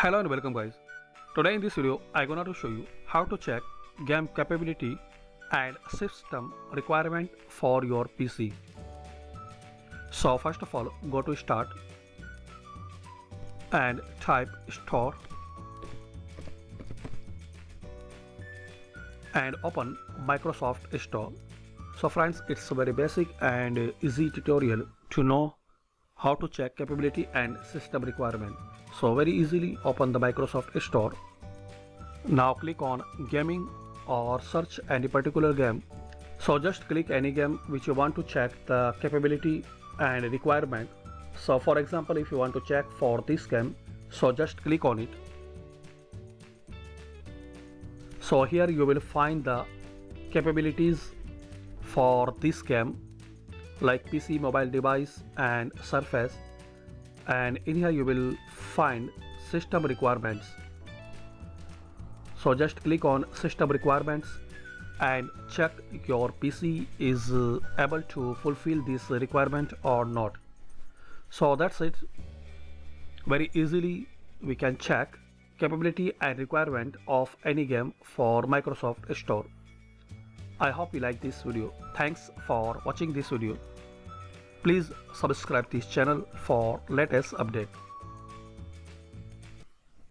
Hello and welcome guys. Today in this video I'm gonna to show you how to check game capability and system requirement for your PC. So first of all go to start and type store and open Microsoft Store. So friends, it's a very basic and easy tutorial to know how to check capability and system requirement. So very easily open the Microsoft Store. Now click on gaming or search any particular game. So just click any game which you want to check the capability and requirement. So for example, if you want to check for this game, so just click on it. So here you will find the capabilities for this game like PC, mobile device and Surface, and in here you will find system requirements. So just click on system requirements and check your PC is able to fulfill this requirement or not. So that's it. Very easily we can check capability and requirement of any game for Microsoft Store. I hope you like this video. Thanks for watching this video. Please subscribe this channel for latest update.